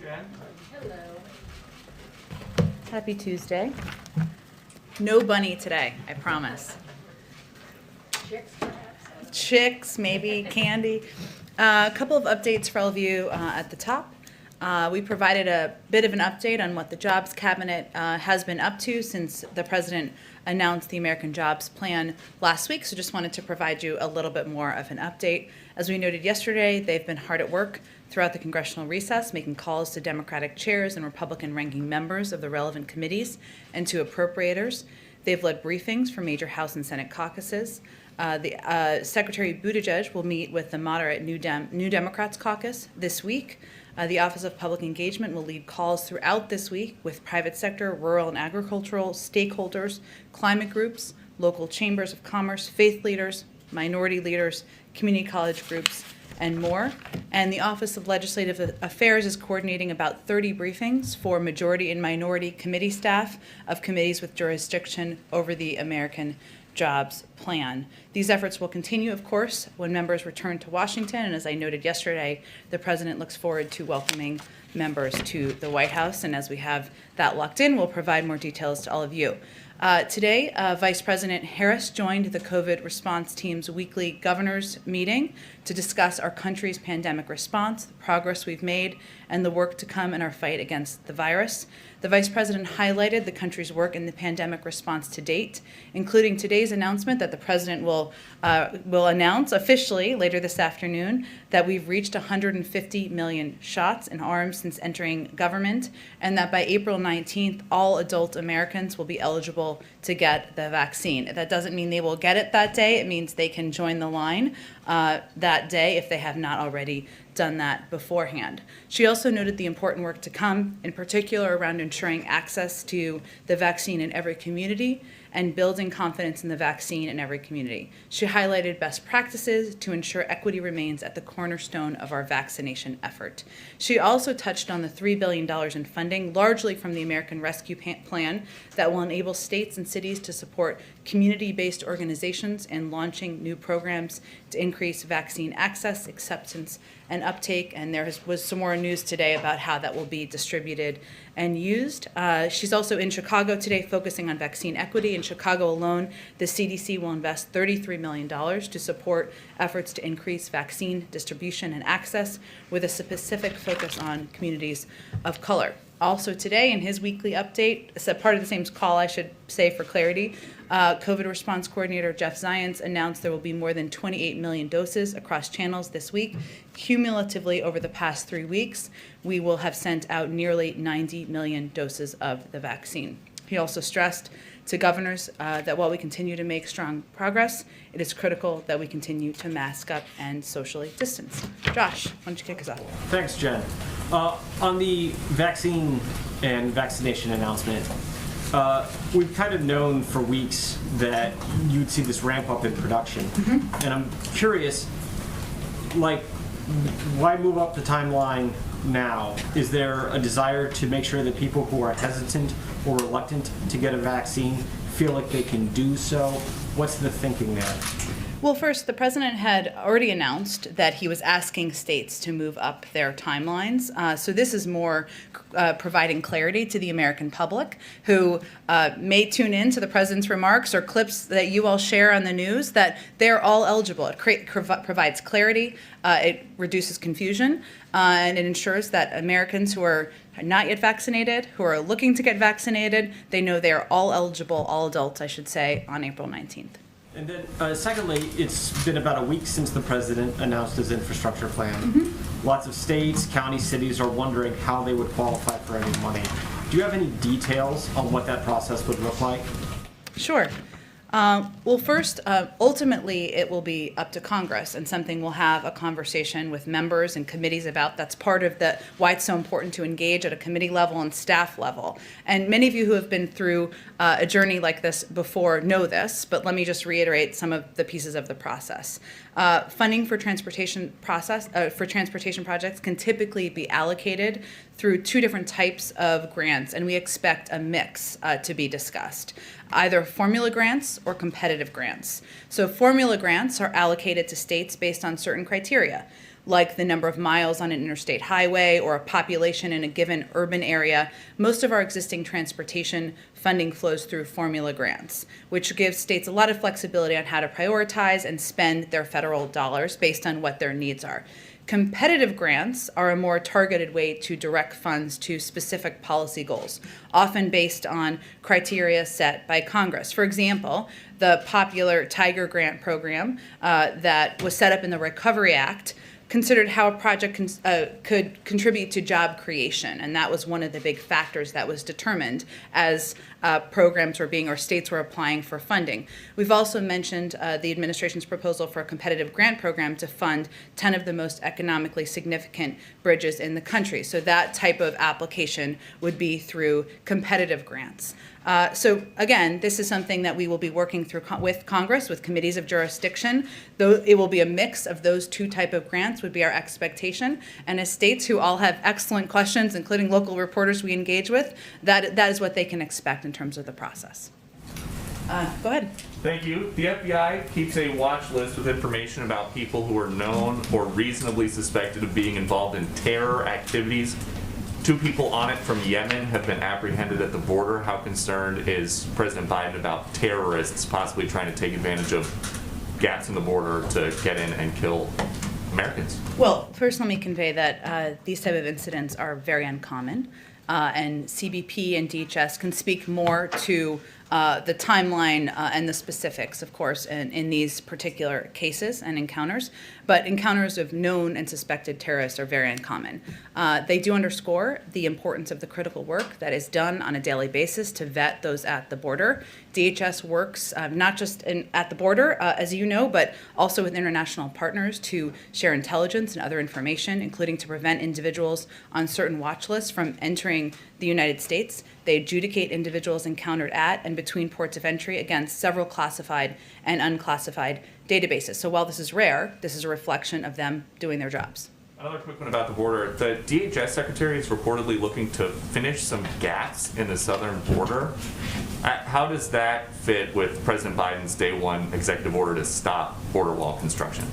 Jen. Hello. Happy Tuesday. No bunny today, I promise. Chicks, perhaps? Chicks, maybe, candy. A couple of updates for all of you at the top. We provided a bit of an update on what the Jobs Cabinet has been up to since the President announced the American Jobs Plan last week, so just wanted to provide you a little bit more of an update. As we noted yesterday, they've been hard at work throughout the congressional recess, making calls to Democratic chairs and Republican ranking members of the relevant committees and to appropriators. They've led briefings for major House and Senate caucuses. Secretary Buttigieg will meet with the moderate New Democrats caucus this week. The Office of Public Engagement will lead calls throughout this week with private sector, rural and agricultural stakeholders, climate groups, local chambers of commerce, faith leaders, minority leaders, community college groups, and more. And the Office of Legislative Affairs is coordinating about 30 briefings for majority and minority committee staff of committees with jurisdiction over the American Jobs Plan. These efforts will continue, of course, when members return to Washington, and as I noted yesterday, the President looks forward to welcoming members to the White House, and as we have that locked in, we'll provide more details to all of you. Today, Vice President Harris joined the COVID response team's weekly governors meeting to discuss our country's pandemic response, the progress we've made, and the work to come in our fight against the virus. The Vice President highlighted the country's work in the pandemic response to date, including today's announcement that the President will announce officially later this afternoon that we've reached 150 million shots in arms since entering government, and that by April 19th, all adult Americans will be eligible to get the vaccine. That doesn't mean they will get it that day. It means they can join the line that day if they have not already done that beforehand. She also noted the important work to come, in particular around ensuring access to the vaccine in every community and building confidence in the vaccine in every community. She highlighted best practices to ensure equity remains at the cornerstone of our vaccination effort. She also touched on the $3 billion in funding, largely from the American Rescue Plan, that will enable states and cities to support community-based organizations in launching new programs to increase vaccine access, acceptance, and uptake. And there was some more news today about how that will be distributed and used. She's also in Chicago today focusing on vaccine equity. In Chicago alone, the CDC will invest $33 million to support efforts to increase vaccine distribution and access with a specific focus on communities of color. Also today, in his weekly update, it's a part of the same call, I should say for clarity, COVID response coordinator Jeff Zients announced there will be more than 28 million doses across channels this week. Cumulatively, over the past 3 weeks, we will have sent out nearly 90 million doses of the vaccine. He also stressed to governors that while we continue to make strong progress, it is critical that we continue to mask up and socially distance. Josh, why don't you kick us off? Thanks, Jen. On the vaccine and vaccination announcement, we've kind of known for weeks that you'd see this ramp up in production. Mm-hmm. And I'm curious, why move up the timeline now? Is there a desire to make sure that people who are hesitant or reluctant to get a vaccine feel like they can do so? What's the thinking there? Well, first, the President had already announced that he was asking states to move up their timelines. So this is more providing clarity to the American public who may tune in to the President's remarks or clips that you all share on the news that they're all eligible. It provides clarity, it reduces confusion, and it ensures that Americans who are not yet vaccinated, who are looking to get vaccinated, they know they are all eligible, all adults, I should say, on April 19th. And then, secondly, it's been about a week since the President announced his infrastructure plan. Mm-hmm. Lots of states, counties, cities are wondering how they would qualify for any money. Do you have any details on what that process would look like? Sure. Well, first, ultimately, it will be up to Congress and something we'll have a conversation with members and committees about. That's part of why it's so important to engage at a committee level and staff level. And many of you who have been through a journey like this before know this, but let me just reiterate some of the pieces of the process. Funding for transportation projects can typically be allocated through two different types of grants, and we expect a mix to be discussed, either formula grants or competitive grants. So formula grants are allocated to states based on certain criteria. like the number of miles on an interstate highway or a population in a given urban area, most of our existing transportation funding flows through formula grants, which gives states a lot of flexibility on how to prioritize and spend their federal dollars based on what their needs are. Competitive grants are a more targeted way to direct funds to specific policy goals, often based on criteria set by Congress. For example, the popular Tiger Grant program that was set up in the Recovery Act considered how a project could contribute to job creation, and that was one of the big factors that was determined as programs were being, or states were applying for funding. We've also mentioned the administration's proposal for a competitive grant program to fund 10 of the most economically significant bridges in the country. So that type of application would be through competitive grants. So again, this is something that we will be working through with Congress, with committees of jurisdiction. Though it will be a mix of those two type of grants would be our expectation. And as states who all have excellent questions, including local reporters we engage with, that is what they can expect in terms of the process. Go ahead. Thank you. The FBI keeps a watch list with information about people who are known or reasonably suspected of being involved in terror activities. 2 people on it from Yemen have been apprehended at the border. How concerned is President Biden about terrorists possibly trying to take advantage of gaps in the border to get in and kill Americans? Well, first let me convey that these type of incidents are very uncommon, and CBP and DHS can speak more to the timeline and the specifics, of course, in these particular cases and encounters. But encounters of known and suspected terrorists are very uncommon. They do underscore the importance of the critical work that is done on a daily basis to vet those at the border. DHS works not just at the border, as you know, but also with international partners to share intelligence and other information, including to prevent individuals on certain watch lists from entering the United States. They adjudicate individuals encountered at and between ports of entry against several classified and unclassified databases. So while this is rare, this is a reflection of them doing their jobs. Another quick one about the border. The DHS secretary is reportedly looking to finish some gaps in the southern border. How does that fit with President Biden's day one executive order to stop border wall construction?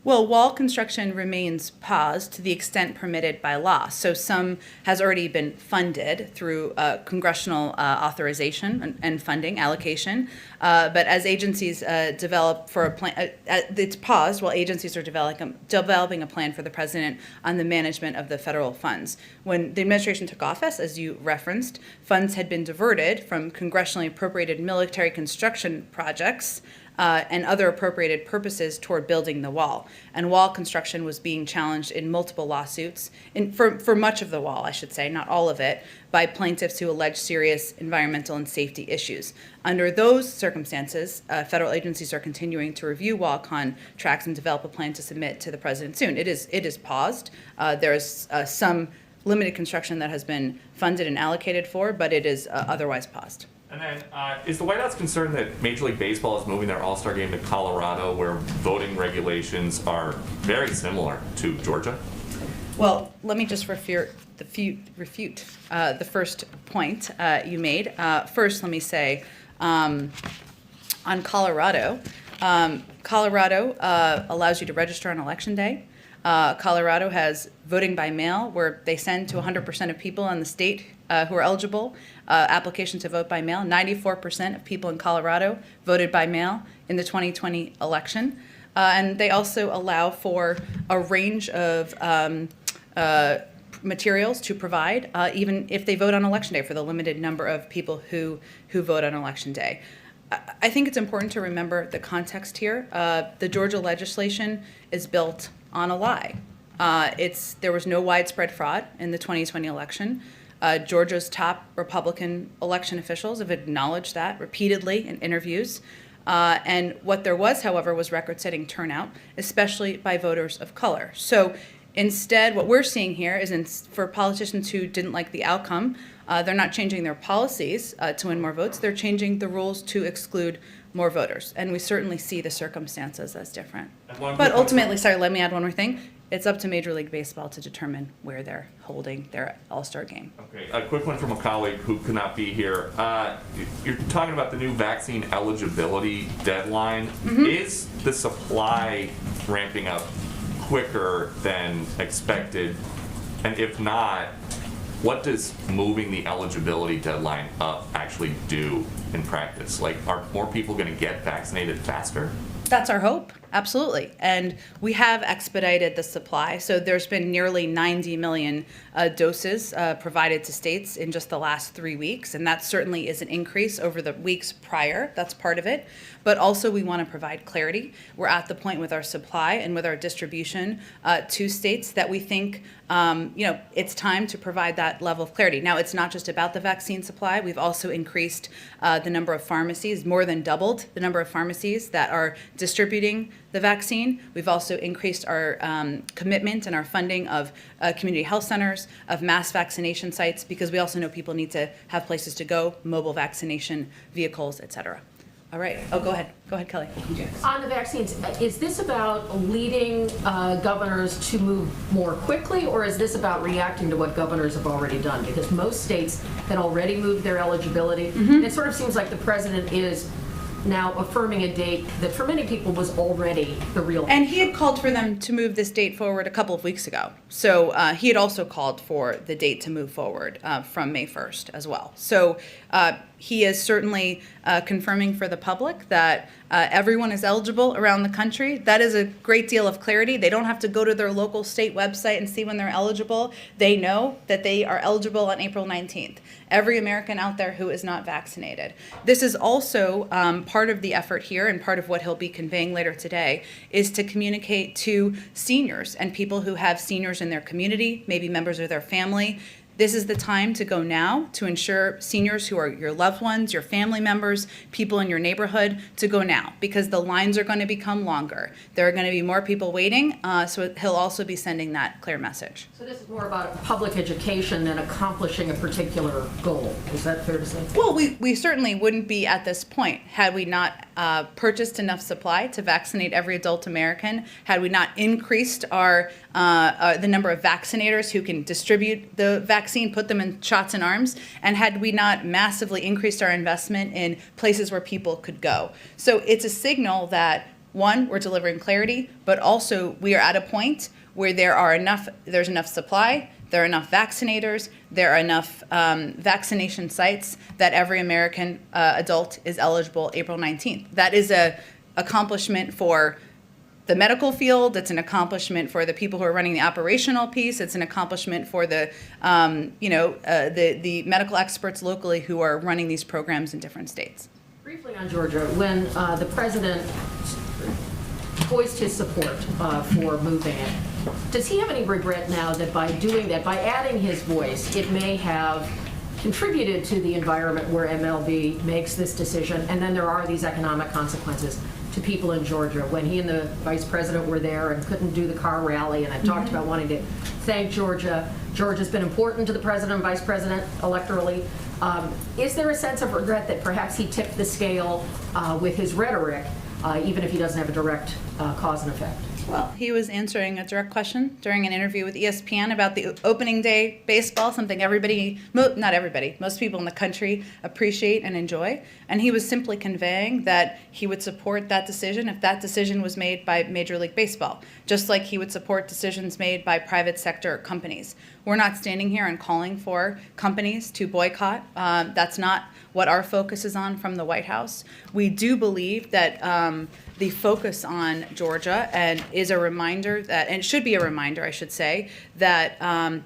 Well, wall construction remains paused to the extent permitted by law. So some has already been funded through congressional authorization and funding allocation. But as agencies develop for a plan, it's paused while agencies are developing a plan for the president on the management of the federal funds. When the administration took office, as you referenced, funds had been diverted from congressionally appropriated military construction projects and other appropriated purposes toward building the wall. And wall construction was being challenged in multiple lawsuits, for much of the wall, I should say, not all of it, by plaintiffs who allege serious environmental and safety issues. Under those circumstances, federal agencies are continuing to review wall contracts and develop a plan to submit to the president soon. It is paused. There is some limited construction that has been funded and allocated for, but it is otherwise paused. And then, is the White House concerned that Major League Baseball is moving their All-Star game to Colorado, where voting regulations are very similar to Georgia? Well, let me just refute the first point you made. First, let me say, on Colorado, Colorado allows you to register on Election Day. Colorado has voting by mail, where they send to 100% of people in the state who are eligible applications to vote by mail. 94% of people in Colorado voted by mail in the 2020 election. And they also allow for a range of materials to provide, even if they vote on Election Day, for the limited number of people who vote on Election Day. I think it's important to remember the context here. The Georgia legislation is built on a lie. There was no widespread fraud in the 2020 election. Georgia's top Republican election officials have acknowledged that repeatedly in interviews. And what there was, however, was record-setting turnout, especially by voters of color. So instead, what we're seeing here is for politicians who didn't like the outcome, they're not changing their policies to win more votes. They're changing the rules to exclude more voters. And we certainly see the circumstances as different. But ultimately, sorry, let me add one more thing. It's up to Major League Baseball to determine where they're holding their All-Star game. Okay, a quick one from a colleague who could not be here. You're talking about the new vaccine eligibility deadline. Mm-hmm. Is the supply ramping up quicker than expected? And if not, what does moving the eligibility deadline up actually do in practice? Like, are more people going to get vaccinated faster? That's our hope, absolutely. And we have expedited the supply. So there's been nearly 90 million doses provided to states in just the last 3 weeks. And that certainly is an increase over the weeks prior. That's part of it. But also we want to provide clarity. We're at the point with our supply and with our distribution to states that we think it's time to provide that level of clarity. Now, it's not just about the vaccine supply. We've also increased the number of pharmacies, more than doubled the number of pharmacies that are distributing the vaccine. We've also increased our commitment and our funding of community health centers, of mass vaccination sites, because we also know people need to have places to go, mobile vaccination vehicles, et cetera. All right. Oh, go ahead. Go ahead, Kelly. On the vaccines, is this about leading governors to move more quickly, or is this about reacting to what governors have already done? Because most states had already moved their eligibility. And it sort of seems like the president is now affirming a date that for many people was already the real And he had called for them to move this date forward a couple of weeks ago. So he had also called for the date to move forward from May 1st as well. So he is certainly confirming for the public that everyone is eligible around the country. That is a great deal of clarity. They don't have to go to their local state website and see when they're eligible. They know that they are eligible on April 19th. Every American out there who is not vaccinated. This is also part of the effort here, and part of what he'll be conveying later today is to communicate to seniors and people who have seniors in their community, maybe members of their family. This is the time to go now to ensure seniors who are your loved ones, your family members, people in your neighborhood, to go now, because the lines are going to become longer. There are going to be more people waiting, so he'll also be sending that clear message. So this is more about public education than accomplishing a particular goal. Is that fair to say? Well, we certainly wouldn't be at this point had we not purchased enough supply to vaccinate every adult American, had we not increased the number of vaccinators who can distribute the vaccine, put them in shots in arms, and had we not massively increased our investment in places where people could go. So it's a signal that, one, we're delivering clarity, but also we are at a point where there's enough supply, there are enough vaccinators, there are enough vaccination sites that every American adult is eligible April 19th. That is an accomplishment for the medical field. It's an accomplishment for the people who are running the operational piece. It's an accomplishment for the medical experts locally who are running these programs in different states. Briefly on Georgia, when the president voiced his support for moving it, does he have any regret now that by doing that, by adding his voice, it may have contributed to the environment where MLB makes this decision, and then there are these economic consequences to people in Georgia? When he and the vice president were there and couldn't do the car rally, and I talked about wanting to thank Georgia. Georgia's been important to the president and vice president electorally. Is there a sense of regret that perhaps he tipped the scale with his rhetoric, even if he doesn't have a direct cause and effect? Well, he was answering a direct question during an interview with ESPN about the opening day baseball, something not everybody, most people in the country appreciate and enjoy. And he was simply conveying that he would support that decision if that decision was made by Major League Baseball, just like he would support decisions made by private sector companies. We're not standing here and calling for companies to boycott. That's not what our focus is on from the White House. We do believe that the focus on Georgia and is a reminder that, and it should be a reminder, I should say, that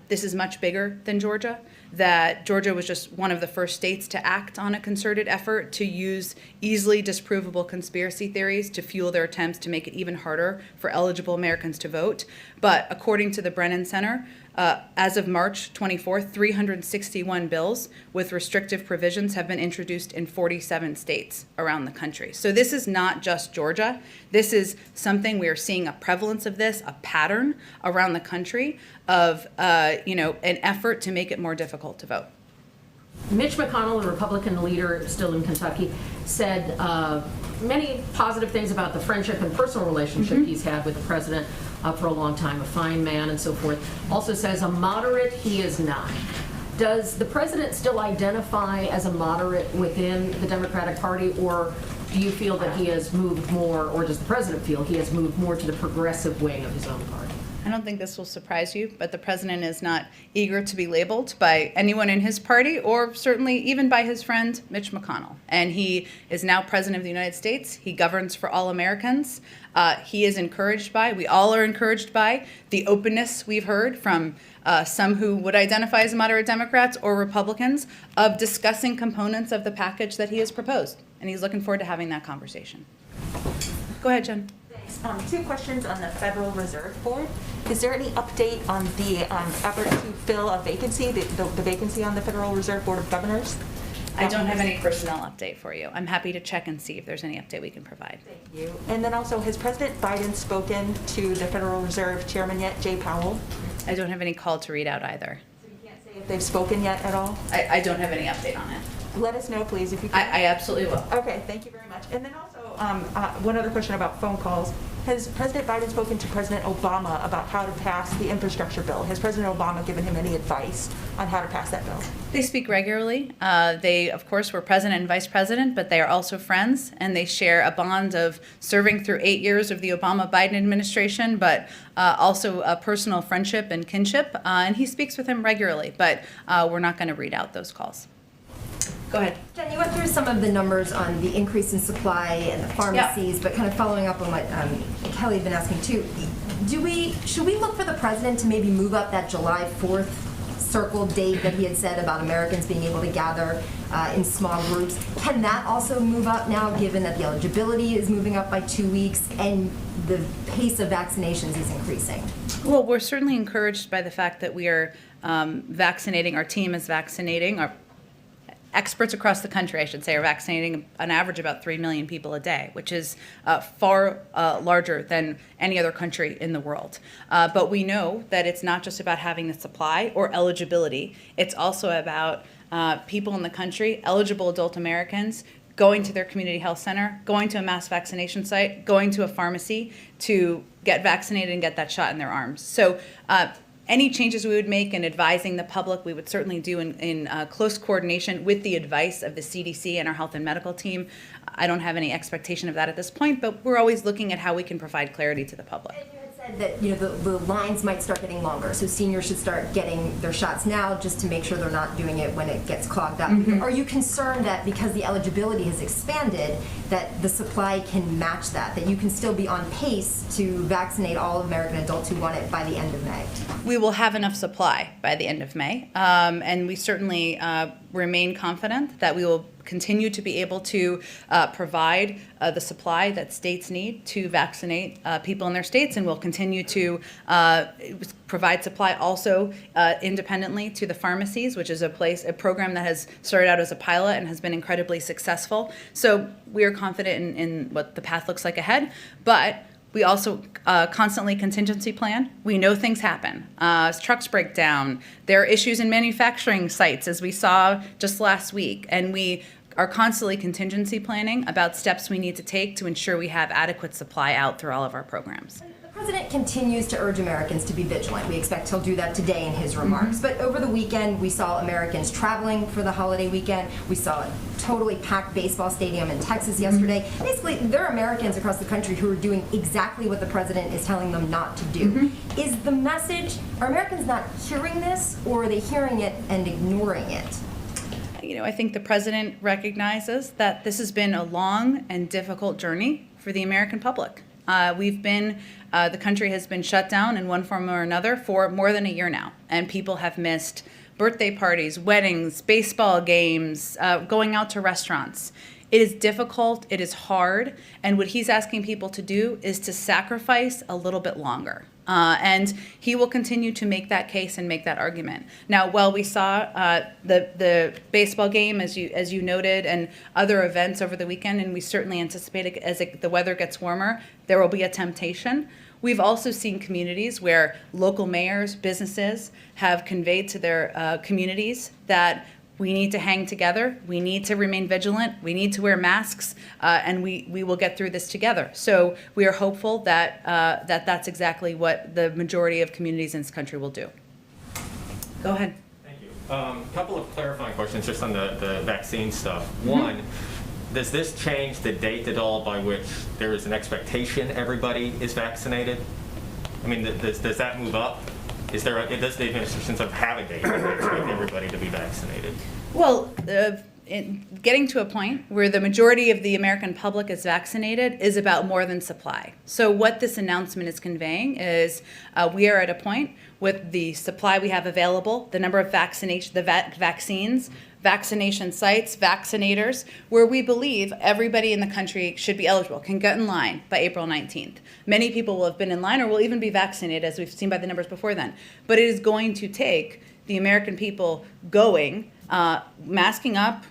this is much bigger than Georgia, that Georgia was just one of the first states to act on a concerted effort to use easily disprovable conspiracy theories to fuel their attempts to make it even harder for eligible Americans to vote. But according to the Brennan Center, as of March 24th, 361 bills with restrictive provisions have been introduced in 47 states around the country. So this is not just Georgia. This is something we are seeing a prevalence of this, a pattern around the country of an effort to make it more difficult to vote. Mitch McConnell, the Republican leader still in Kentucky, said many positive things about the friendship and personal relationship he's had with the president for a long time, a fine man and so forth. Also says a moderate he is not. Does the president still identify as a moderate within the Democratic Party, or do you feel that he has moved more, or does the president feel he has moved more to the progressive wing of his own party? I don't think this will surprise you, but the president is not eager to be labeled by anyone in his party or certainly even by his friend Mitch McConnell. And he is now president of the United States. He governs for all Americans. He is encouraged by, we all are encouraged by, the openness we've heard from some who would identify as moderate Democrats or Republicans of discussing components of the package that he has proposed. And he's looking forward to having that conversation. Go ahead, Jen. Thanks. 2 questions on the Federal Reserve Board. Is there any update on the effort to fill a vacancy, the vacancy on the Federal Reserve Board of Governors? I don't have any personnel update for you. I'm happy to check and see if there's any update we can provide. Thank you. And then also, has President Biden spoken to the Federal Reserve Chairman yet, Jay Powell? I don't have any call to read out either. So you can't say if they've spoken yet at all? I don't have any update on it. Let us know, please, if you can. I absolutely will. Okay, thank you very much. And then also, one other question about phone calls. Has President Biden spoken to President Obama about how to pass the infrastructure bill? Has President Obama given him any advice on how to pass that bill? They speak regularly. They, of course, were president and vice president, but they are also friends, and they share a bond of serving through 8 years of the Obama-Biden administration, but also a personal friendship and kinship. And he speaks with him regularly, but we're not going to read out those calls. Go ahead. Jen, you went through some of the numbers on the increase in supply and the pharmacies, but kind of following up on what Kelly had been asking too, should we look for the president to maybe move up that July 4th circle date that he had said about Americans being able to gather in small groups? Can that also move up now, given that the eligibility is moving up by 2 weeks and the pace of vaccinations is increasing? Well, we're certainly encouraged by the fact that we are vaccinating, our team is vaccinating, our experts across the country, I should say, are vaccinating on average about 3 million people a day, which is far larger than any other country in the world. But we know that it's not just about having the supply or eligibility. It's also about people in the country, eligible adult Americans, going to their community health center, going to a mass vaccination site, going to a pharmacy to get vaccinated and get that shot in their arms. So any changes we would make in advising the public, we would certainly do in close coordination with the advice of the CDC and our health and medical team. I don't have any expectation of that at this point, but we're always looking at how we can provide clarity to the public. And you had said that the lines might start getting longer, so seniors should start getting their shots now just to make sure they're not doing it when it gets clogged up. Mm-hmm. Are you concerned that because the eligibility has expanded, that the supply can match that you can still be on pace to vaccinate all American adults who want it by the end of May? We will have enough supply by the end of May, and we certainly remain confident that we will continue to be able to provide the supply that states need to vaccinate people in their states, and we'll continue to provide supply also independently to the pharmacies, which is a program that has started out as a pilot and has been incredibly successful. So we are confident in what the path looks like ahead, but we also constantly contingency plan. We know things happen. Trucks break down. There are issues in manufacturing sites, as we saw just last week. And we are constantly contingency planning about steps we need to take to ensure we have adequate supply out through all of our programs. The president continues to urge Americans to be vigilant. We expect he'll do that today in his remarks. But over the weekend, we saw Americans traveling for the holiday weekend. We saw a totally packed baseball stadium in Texas yesterday. Basically, there are Americans across the country who are doing exactly what the president is telling them not to do. Is the message, are Americans not hearing this, or are they hearing it and ignoring it? You know, I think the president recognizes that this has been a long and difficult journey for the American public. The country has been shut down in one form or another for more than a year now, and people have missed birthday parties, weddings, baseball games, going out to restaurants. It is difficult, it is hard, and what he's asking people to do is to sacrifice a little bit longer. And he will continue to make that case and make that argument. Now, while we saw the baseball game, as you noted, and other events over the weekend, and we certainly anticipate as the weather gets warmer, there will be a temptation. We've also seen communities where local mayors, businesses have conveyed to their communities that we need to hang together, we need to remain vigilant, we need to wear masks, and we will get through this together. So we are hopeful that that's exactly what the majority of communities in this country will do. Go ahead. Thank you. Couple of clarifying questions just on the vaccine stuff. One, does this change the date at all by which there is an expectation everybody is vaccinated? I mean, does that move up? Does the administration have a date where they expect everybody to be vaccinated? Well, getting to a point where the majority of the American public is vaccinated is about more than supply. So what this announcement is conveying is we are at a point with the supply we have available, the number of vaccines, vaccination sites, vaccinators, where we believe everybody in the country should be eligible, can get in line by April 19th. Many people will have been in line or will even be vaccinated, as we've seen by the numbers before then. But it is going to take the American people going, masking up,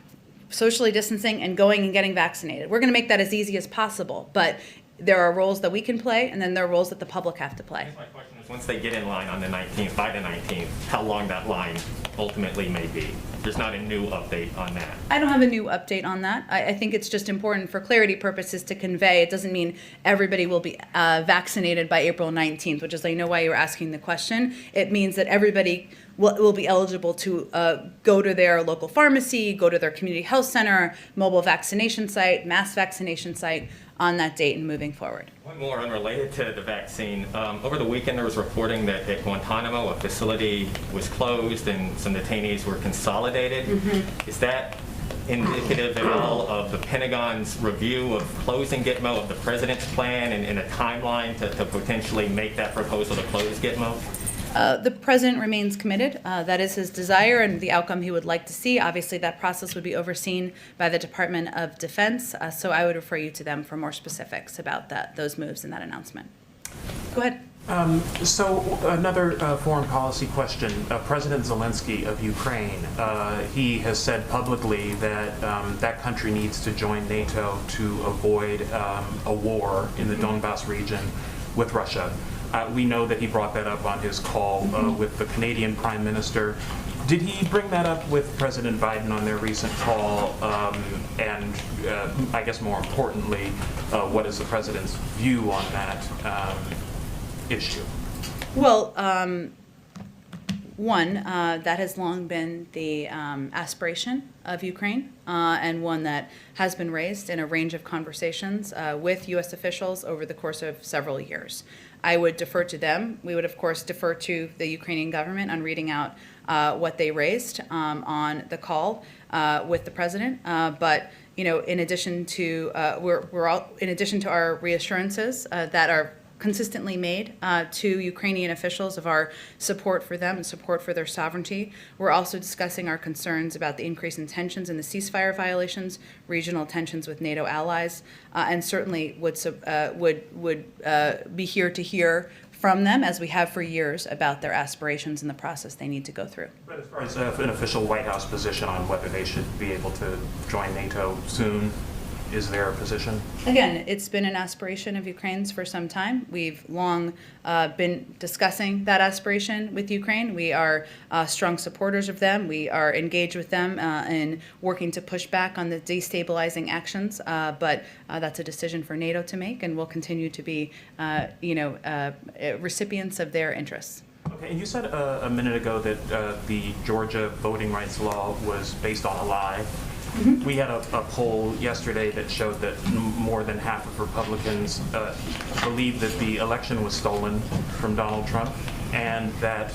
socially distancing, and going and getting vaccinated. We're going to make that as easy as possible, but there are roles that we can play, and then there are roles that the public have to play. My question is, once they get in line on the 19th, by the 19th, how long that line ultimately may be? There's not a new update on that. I don't have a new update on that. I think it's just important for clarity purposes to convey. It doesn't mean everybody will be vaccinated by April 19th, which is, I know why you're asking the question. It means that everybody will be eligible to go to their local pharmacy, go to their community health center, mobile vaccination site, mass vaccination site on that date and moving forward. One more unrelated to the vaccine. Over the weekend, there was reporting that at Guantanamo, a facility was closed and some detainees were consolidated. Mm-hmm. Is that indicative at all of the Pentagon's review of closing Gitmo, of the president's plan and a timeline to potentially make that proposal to close Gitmo? The president remains committed. That is his desire and the outcome he would like to see. Obviously, that process would be overseen by the Department of Defense, so I would refer you to them for more specifics about those moves and that announcement. Go ahead. So another foreign policy question. President Zelensky of Ukraine, he has said publicly that that country needs to join NATO to avoid a war in the Donbas region with Russia. We know that he brought that up on his call with the Canadian Prime Minister. Did he bring that up with President Biden on their recent call? And I guess more importantly, what is the president's view on that issue? Well, one, that has long been the aspiration of Ukraine, and one that has been raised in a range of conversations with U.S. officials over the course of several years. I would defer to them. We would, of course, defer to the Ukrainian government on reading out what they raised on the call with the president. But you know, in addition to in addition to our reassurances that are consistently made to Ukrainian officials of our support for them and support for their sovereignty. We're also discussing our concerns about the increase in tensions and the ceasefire violations, regional tensions with NATO allies, and certainly would be here to hear from them, as we have for years, about their aspirations and the process they need to go through. But as far as an official White House position on whether they should be able to join NATO soon, is there a position? Again, it's been an aspiration of Ukraine's for some time. We've long been discussing that aspiration with Ukraine. We are strong supporters of them. We are engaged with them in working to push back on the destabilizing actions. But that's a decision for NATO to make, and we'll continue to be, recipients of their interests. Okay, and you said a minute ago that the Georgia voting rights law was based on a lie. Mm-hmm. We had a poll yesterday that showed that more than half of Republicans believe that the election was stolen from Donald Trump, and that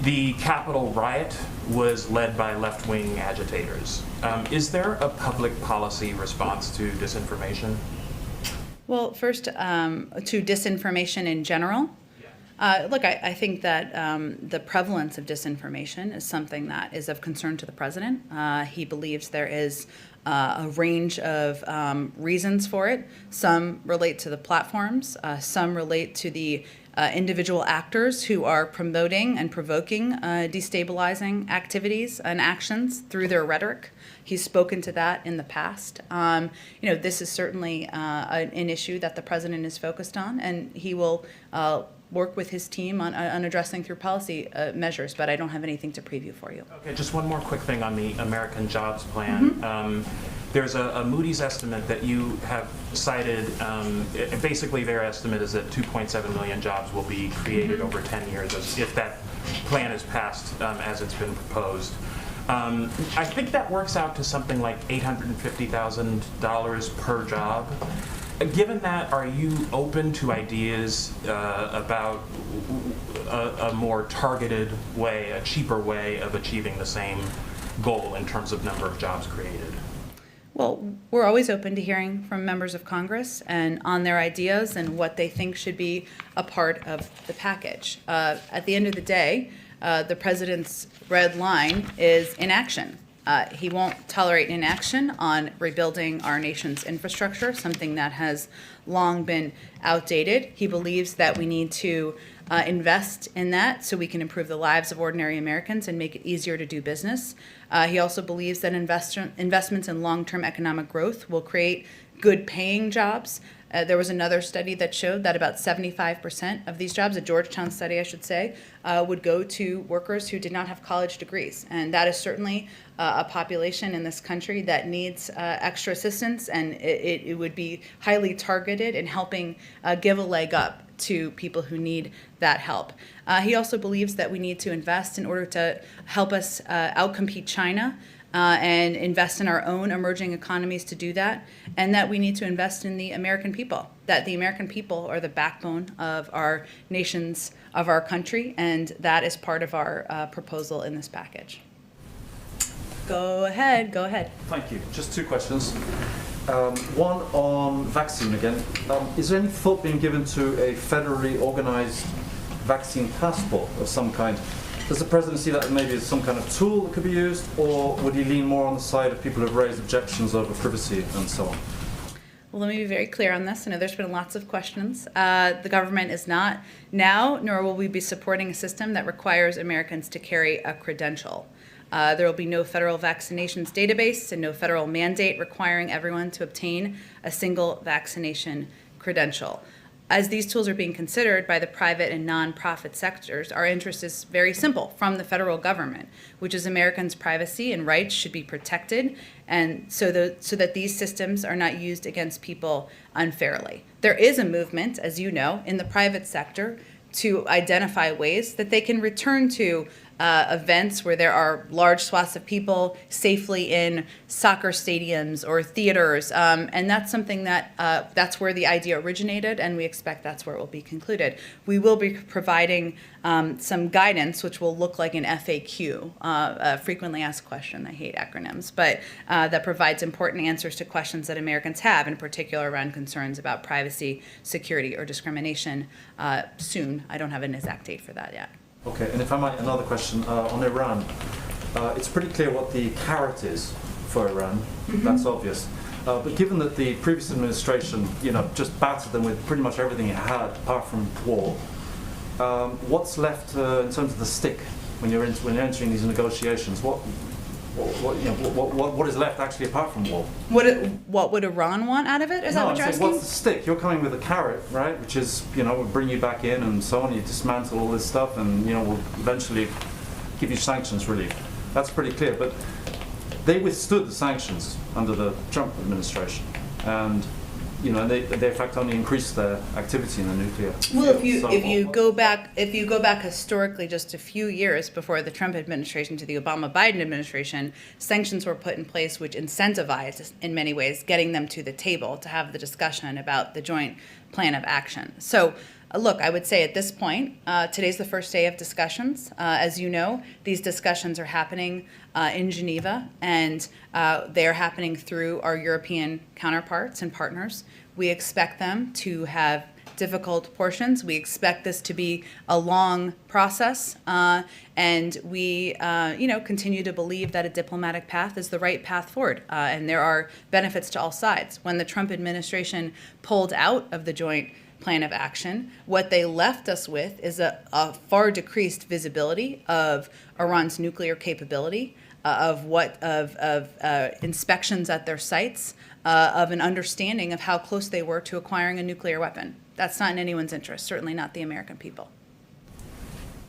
the Capitol riot was led by left-wing agitators. Is there a public policy response to disinformation? Well, first, to disinformation in general. Look, I think that the prevalence of disinformation is something that is of concern to the president. He believes there is a range of reasons for it. Some relate to the platforms. Some relate to the individual actors who are promoting and provoking destabilizing activities and actions through their rhetoric. He's spoken to that in the past. This is certainly an issue that the president is focused on, and he will work with his team on addressing through policy measures, but I don't have anything to preview for you. Okay, just one more quick thing on the American Jobs Plan. Mm-hmm. There's a Moody's estimate that you have cited. Basically, their estimate is that 2.7 million jobs will be created over 10 years if that plan is passed as it's been proposed. I think that works out to something like $850,000 per job. Given that, are you open to ideas about a more targeted way, a cheaper way of achieving the same goal in terms of number of jobs created? Well, we're always open to hearing from members of Congress and on their ideas and what they think should be a part of the package. At the end of the day, the president's red line is inaction. He won't tolerate inaction on rebuilding our nation's infrastructure, something that has long been outdated. He believes that we need to invest in that so we can improve the lives of ordinary Americans and make it easier to do business. He also believes that investments in long-term economic growth will create good-paying jobs. There was another study that showed that about 75% of these jobs, a Georgetown study, I should say, would go to workers who did not have college degrees. And that is certainly a population in this country that needs extra assistance, and it would be highly targeted in helping give a leg up to people who need that help. He also believes that we need to invest in order to help us outcompete China and invest in our own emerging economies to do that, and that we need to invest in the American people, that the American people are the backbone of our nation's, of our country, and that is part of our proposal in this package. Go ahead. Thank you. Just two questions. One on vaccine again. Is there any thought being given to a federally organized vaccine passport of some kind? Does the president see that maybe as some kind of tool that could be used, or would he lean more on the side of people who have raised objections over privacy and so on? Well, let me be very clear on this. I know there's been lots of questions. The government is not now, nor will we be supporting a system that requires Americans to carry a credential. There will be no federal vaccinations database and no federal mandate requiring everyone to obtain a single vaccination credential. As these tools are being considered by the private and nonprofit sectors, our interest is very simple from the federal government, which is Americans' privacy and rights should be protected, and so that these systems are not used against people unfairly. There is a movement, as you know, in the private sector to identify ways that they can return to events where there are large swaths of people safely in soccer stadiums or theaters, and that's something that that's where the idea originated, and we expect that's where it will be concluded. We will be providing some guidance, which will look like an FAQ, a frequently asked question. I hate acronyms, but that provides important answers to questions that Americans have, in particular around concerns about privacy, security, or discrimination. Soon, I don't have an exact date for that yet. Okay, and if I might, another question on Iran. It's pretty clear what the carrot is for Iran. That's obvious. But given that the previous administration, just battered them with pretty much everything it had, apart from war, what's left in terms of the stick when you're entering these negotiations? What is left actually apart from war? What would Iran want out of it? Is that what you're asking? What's the stick? You're coming with a carrot, right? Which is, we'll bring you back in and so on. You dismantle all this stuff, and we'll eventually give you sanctions relief. That's pretty clear. But they withstood the sanctions under the Trump administration, and they in fact only increased their activity in the nuclear. Well, if you go back historically just a few years before the Trump administration to the Obama-Biden administration, sanctions were put in place which incentivized, in many ways, getting them to the table to have the discussion about the joint plan of action. So, look, I would say at this point, today's the first day of discussions. As you know, these discussions are happening in Geneva, and they are happening through our European counterparts and partners. We expect them to have difficult portions. We expect this to be a long process, and we, continue to believe that a diplomatic path is the right path forward, and there are benefits to all sides. When the Trump administration pulled out of the joint plan of action, what they left us with is a far decreased visibility of Iran's nuclear capability, of inspections at their sites, of an understanding of how close they were to acquiring a nuclear weapon. That's not in anyone's interest, certainly not the American people.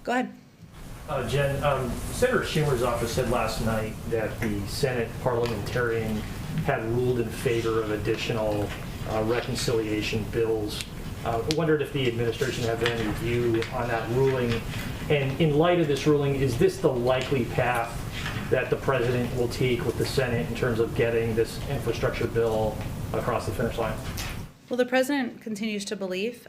Go ahead. Jen, Senator Schumer's office said last night that the Senate parliamentarian had ruled in favor of additional reconciliation bills. I wondered if the administration has any view on that ruling. And in light of this ruling, is this the likely path that the president will take with the Senate in terms of getting this infrastructure bill across the finish line? Well, the president continues to believe,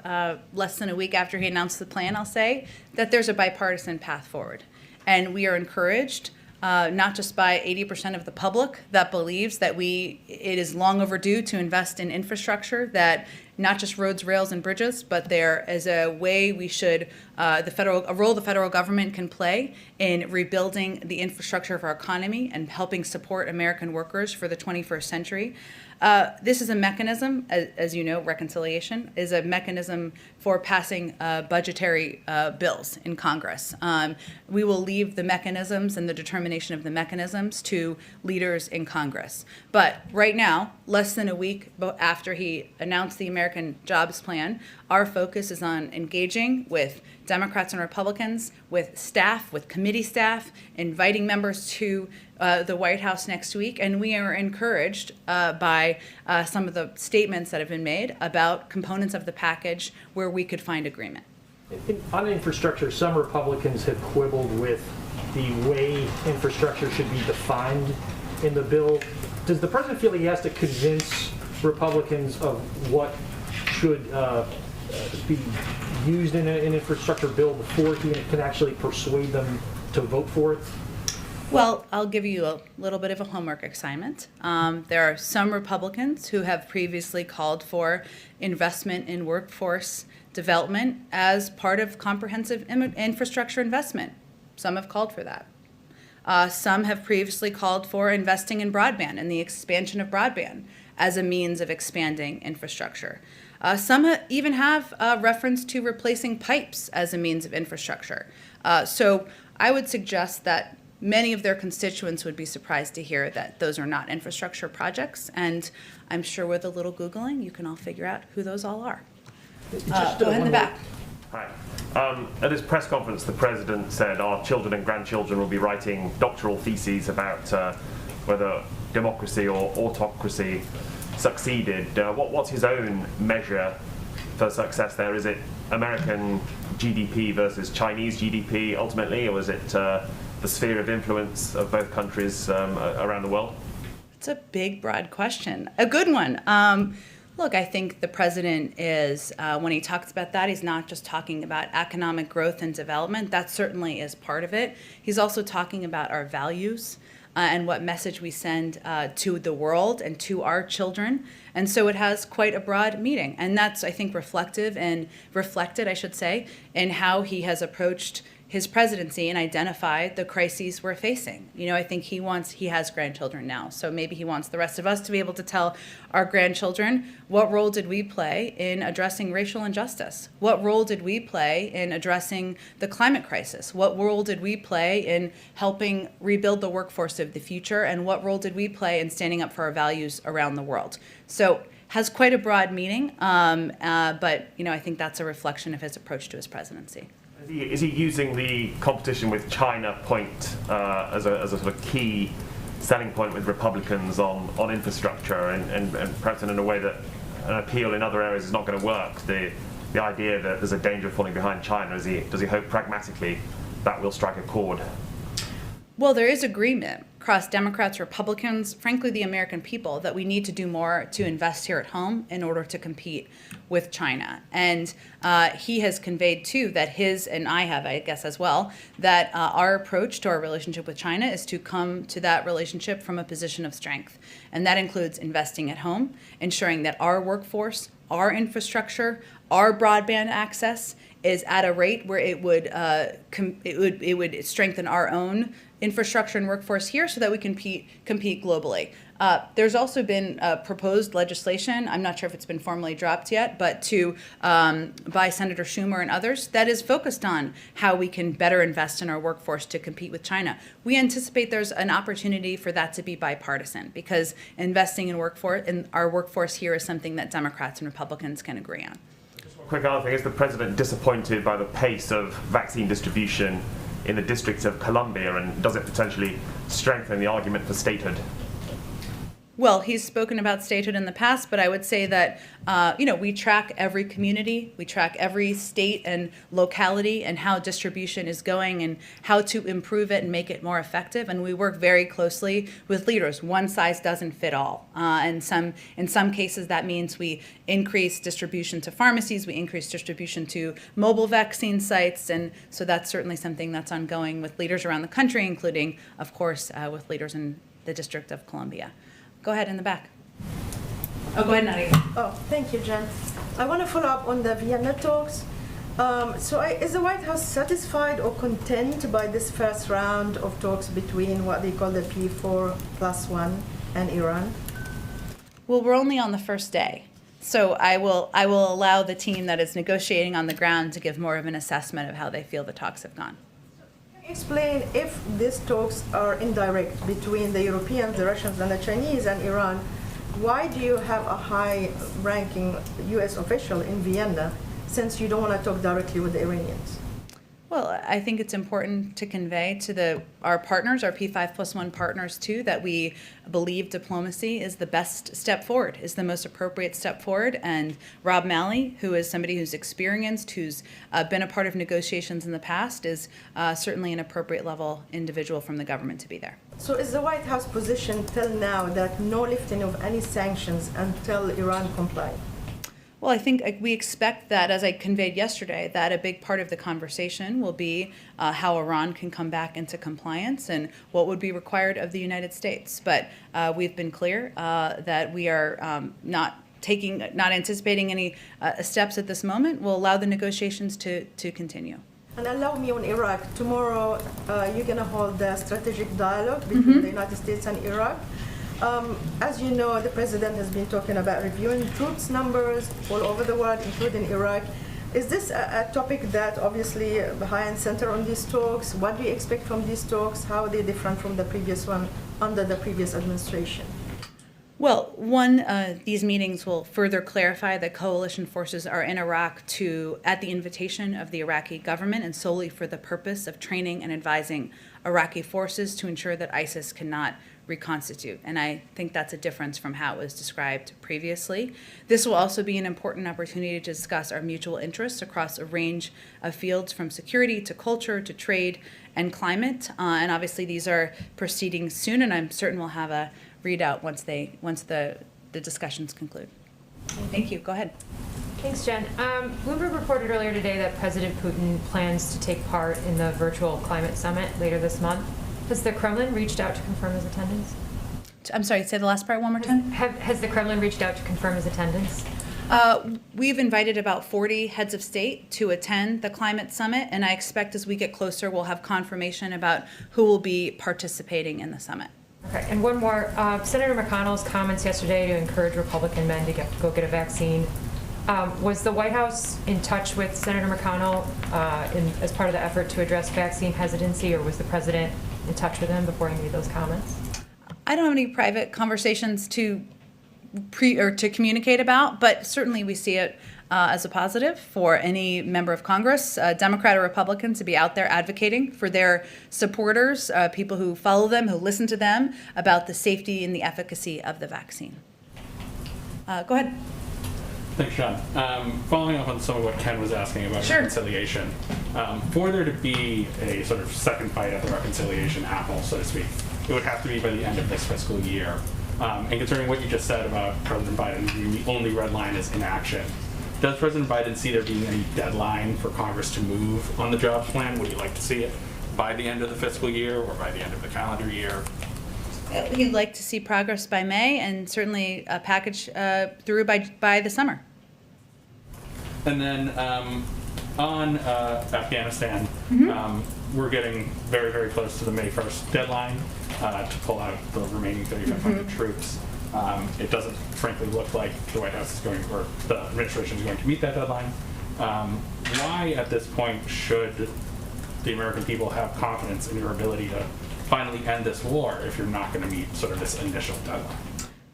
less than a week after he announced the plan, I'll say, that there's a bipartisan path forward. And we are encouraged, not just by 80% of the public that believes that it is long overdue to invest in infrastructure, that not just roads, rails, and bridges, but there is a way we should, a role the federal government can play in rebuilding the infrastructure of our economy and helping support American workers for the 21st century. This is a mechanism, as you know, reconciliation is a mechanism for passing budgetary bills in Congress. We will leave the mechanisms and the determination of the mechanisms to leaders in Congress. But right now, less than a week after he announced the American Jobs Plan, our focus is on engaging with Democrats and Republicans, with staff, with committee staff, inviting members to the White House next week, and we are encouraged by some of the statements that have been made about components of the package where we could find agreement. On infrastructure, some Republicans have quibbled with the way infrastructure should be defined in the bill. Does the president feel he has to convince Republicans of what should be used in an infrastructure bill before he can actually persuade them to vote for it? Well, I'll give you a little bit of a homework assignment. There are some Republicans who have previously called for investment in workforce development as part of comprehensive infrastructure investment. Some have called for that. Some have previously called for investing in broadband and the expansion of broadband as a means of expanding infrastructure. Some even have reference to replacing pipes as a means of infrastructure. So I would suggest that many of their constituents would be surprised to hear that those are not infrastructure projects, and I'm sure with a little Googling, you can all figure out who those all are. Go ahead in the back. Hi. At his press conference, the president said our children and grandchildren will be writing doctoral theses about whether democracy or autocracy succeeded. What's his own measure for success there? Is it American GDP versus Chinese GDP ultimately, or is it the sphere of influence of both countries around the world? It's a big, broad question. A good one. Look, I think the president is, when he talks about that, he's not just talking about economic growth and development. That certainly is part of it. He's also talking about our values and what message we send to the world and to our children. And so it has quite a broad meaning. And that's, I think, reflected, I should say, in how he has approached his presidency and identified the crises we're facing. You know, I think he has grandchildren now, so maybe he wants the rest of us to be able to tell our grandchildren, what role did we play in addressing racial injustice? What role did we play in addressing the climate crisis? What role did we play in helping rebuild the workforce of the future? And what role did we play in standing up for our values around the world? So has quite a broad meaning, but you know, I think that's a reflection of his approach to his presidency. Is he using the competition with China point as a sort of key selling point with Republicans on infrastructure and perhaps in a way that an appeal in other areas is not going to work? The idea that there's a danger of falling behind China, does he hope pragmatically that will strike a chord? Well, there is agreement across Democrats, Republicans, frankly, the American people, that we need to do more to invest here at home in order to compete with China. And he has conveyed, too, that and I have, I guess, as well, that our approach to our relationship with China is to come to that relationship from a position of strength. And that includes investing at home, ensuring that our workforce, our infrastructure, our broadband access is at a rate where it would strengthen our own infrastructure and workforce here so that we can compete globally. There's also been proposed legislation, I'm not sure if it's been formally dropped yet, but by Senator Schumer and others, that is focused on how we can better invest in our workforce to compete with China. We anticipate there's an opportunity for that to be bipartisan, because investing in our workforce here is something that Democrats and Republicans can agree on. Quick other thing, is the president disappointed by the pace of vaccine distribution in the District of Columbia, and does it potentially strengthen the argument for statehood? Well, he's spoken about statehood in the past, but I would say that, we track every community, we track every state and locality and how distribution is going and how to improve it and make it more effective. And we work very closely with leaders. One size doesn't fit all. In some cases, that means we increase distribution to pharmacies, we increase distribution to mobile vaccine sites. And so that's certainly something that's ongoing with leaders around the country, including, of course, with leaders in the District of Columbia. Go ahead in the back. Oh, go ahead, Nadia. Oh, thank you, Jen. I want to follow up on the Vienna talks. Is the White House satisfied or content by this first round of talks between what they call the P4+1 and Iran? Well, we're only on the first day. So I will allow the team that is negotiating on the ground to give more of an assessment of how they feel the talks have gone. Explain if these talks are indirect between the Europeans, the Russians, and the Chinese and Iran. Why do you have a high-ranking U.S. official in Vienna since you don't want to talk directly with the Iranians? Well, I think it's important to convey to our partners, our P5+1 partners too, that we believe diplomacy is the best step forward, is the most appropriate step forward. And Rob Malley, who is somebody who's experienced, who's been a part of negotiations in the past, is certainly an appropriate level individual from the government to be there. So is the White House position till now that no lifting of any sanctions until Iran complies? Well, I think we expect that, as I conveyed yesterday, that a big part of the conversation will be how Iran can come back into compliance and what would be required of the United States. But we've been clear that we are not anticipating any steps at this moment. We'll allow the negotiations to continue. And allow me on Iraq. Tomorrow, you're going to hold a strategic dialogue between the United States and Iraq. As you know, the president has been talking about reviewing troops numbers all over the world, including Iraq. Is this a topic that obviously high and center on these talks? What do you expect from these talks? How are they different from the previous one under the previous administration? Well, these meetings will further clarify that coalition forces are in Iraq at the invitation of the Iraqi government and solely for the purpose of training and advising Iraqi forces to ensure that ISIS cannot reconstitute. And I think that's a difference from how it was described previously. This will also be an important opportunity to discuss our mutual interests across a range of fields from security to culture to trade and climate. And obviously these are proceeding soon, and I'm certain we'll have a readout once the discussions conclude. Thank you. Go ahead. Thanks, Jen. Bloomberg reported earlier today that President Putin plans to take part in the virtual climate summit later this month. Has the Kremlin reached out to confirm his attendance? I'm sorry, say the last part one more time. Has the Kremlin reached out to confirm his attendance? We've invited about 40 heads of state to attend the climate summit, and I expect as we get closer, we'll have confirmation about who will be participating in the summit. Okay, and one more. Senator McConnell's comments yesterday to encourage Republican men to go get a vaccine. Was the White House in touch with Senator McConnell as part of the effort to address vaccine hesitancy, or was the president in touch with him before he made those comments? I don't have any private conversations to communicate about, but certainly we see it as a positive for any member of Congress, Democrat or Republican, to be out there advocating for their supporters, people who follow them, who listen to them, about the safety and the efficacy of the vaccine. Go ahead. Thanks, Sean. Following up on some of what Ken was asking about reconciliation, for there to be a sort of second bite at the reconciliation apple, so to speak, it would have to be by the end of this fiscal year. And concerning what you just said about President Biden, the only red line is inaction. Does President Biden see there being any deadline for Congress to move on the jobs plan? Would you like to see it by the end of the fiscal year or by the end of the calendar year? We'd like to see progress by May and certainly a package through by the summer. And then on Afghanistan, we're getting very, very close to the May 1st deadline to pull out the remaining 3,500 troops. It doesn't, frankly, look like the White House is going, or the administration is going to meet that deadline. Why, at this point, should the American people have confidence in your ability to finally end this war if you're not going to meet sort of this initial deadline?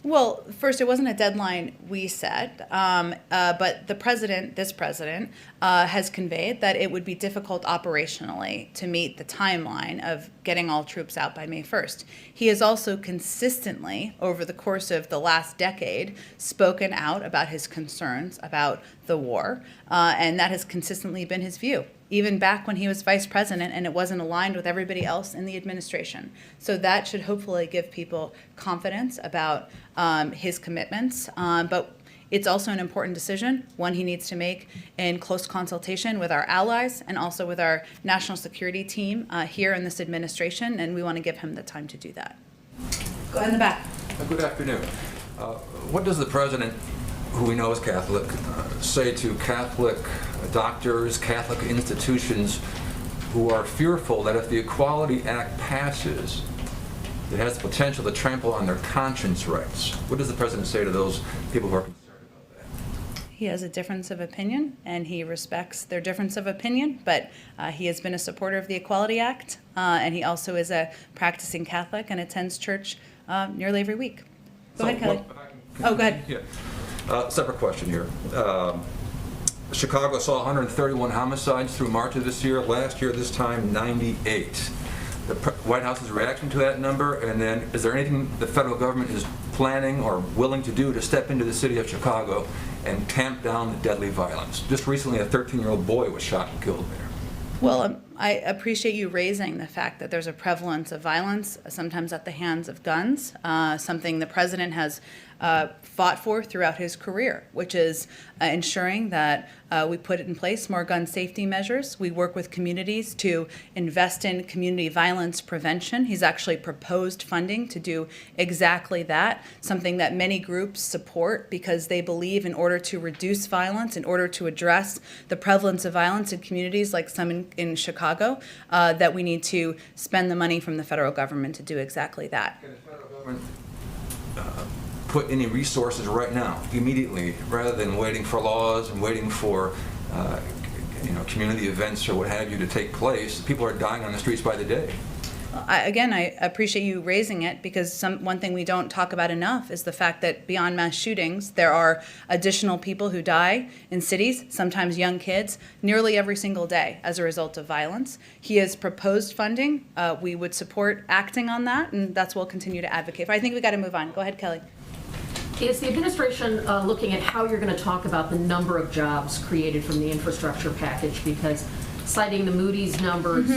Well, first, it wasn't a deadline we set, but this president, has conveyed that it would be difficult operationally to meet the timeline of getting all troops out by May 1st. He has also consistently, over the course of the last decade, spoken out about his concerns about the war, and that has consistently been his view, even back when he was vice president and it wasn't aligned with everybody else in the administration. So that should hopefully give people confidence about his commitments. But it's also an important decision, one he needs to make in close consultation with our allies and also with our national security team here in this administration, and we want to give him the time to do that. Go ahead in the back. Good afternoon. What does the president, who we know is Catholic, say to Catholic doctors, Catholic institutions who are fearful that if the Equality Act passes, it has the potential to trample on their conscience rights? What does the president say to those people who are concerned about that? He has a difference of opinion, and he respects their difference of opinion, but he has been a supporter of the Equality Act, and he also is a practicing Catholic and attends church nearly every week. Go ahead, Kelly. Go ahead. Yeah. Separate question here. Chicago saw 131 homicides through March of this year. Last year, this time, 98. The White House's reaction to that number, and then is there anything the federal government is planning or willing to do to step into the city of Chicago and tamp down the deadly violence? Just recently, a 13-year-old boy was shot and killed there. Well, I appreciate you raising the fact that there's a prevalence of violence, sometimes at the hands of guns, something the president has fought for throughout his career, which is ensuring that we put in place more gun safety measures. We work with communities to invest in community violence prevention. He's actually proposed funding to do exactly that, something that many groups support because they believe in order to reduce violence, in order to address the prevalence of violence in communities like some in Chicago, that we need to spend the money from the federal government to do exactly that. Can the federal government put any resources right now, immediately, rather than waiting for laws and waiting for community events or what have you to take place? People are dying on the streets by the day. I appreciate you raising it because one thing we don't talk about enough is the fact that beyond mass shootings, there are additional people who die in cities, sometimes young kids, nearly every single day as a result of violence. He has proposed funding. We would support acting on that, and that's what we'll continue to advocate for. I think we got to move on. Go ahead, Kelly. Is the administration looking at how you're going to talk about the number of jobs created from the infrastructure package? Because citing the Moody's numbers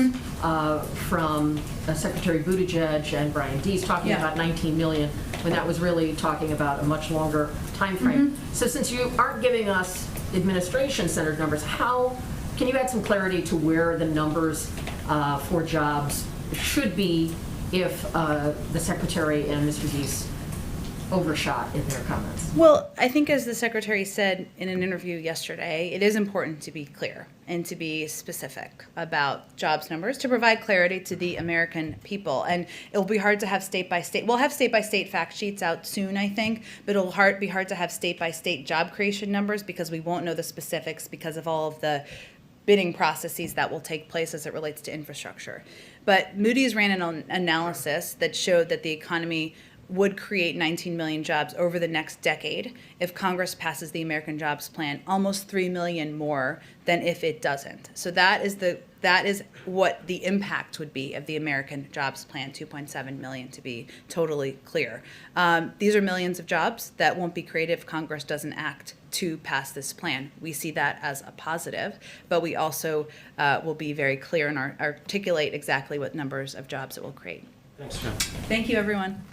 from Secretary Buttigieg and Brian Deese talking about 19 million, when that was really talking about a much longer time frame. So since you aren't giving us administration-centered numbers, how can you add some clarity to where the numbers for jobs should be if the Secretary and Mr. Deese overshot in their comments? Well, I think as the Secretary said in an interview yesterday, it is important to be clear and to be specific about jobs numbers to provide clarity to the American people. And it'll be hard to have state-by-state. We'll have state-by-state fact sheets out soon, I think, but it'll be hard to have state-by-state job creation numbers because we won't know the specifics because of all of the bidding processes that will take place as it relates to infrastructure. But Moody's ran an analysis that showed that the economy would create 19 million jobs over the next decade if Congress passes the American Jobs Plan, almost 3 million more than if it doesn't. So that is what the impact would be of the American Jobs Plan, 2.7 million to be totally clear. These are millions of jobs that won't be created if Congress doesn't act to pass this plan. We see that as a positive, but we also will be very clear and articulate exactly what numbers of jobs it will create. Thanks, Jim. Thank you, everyone.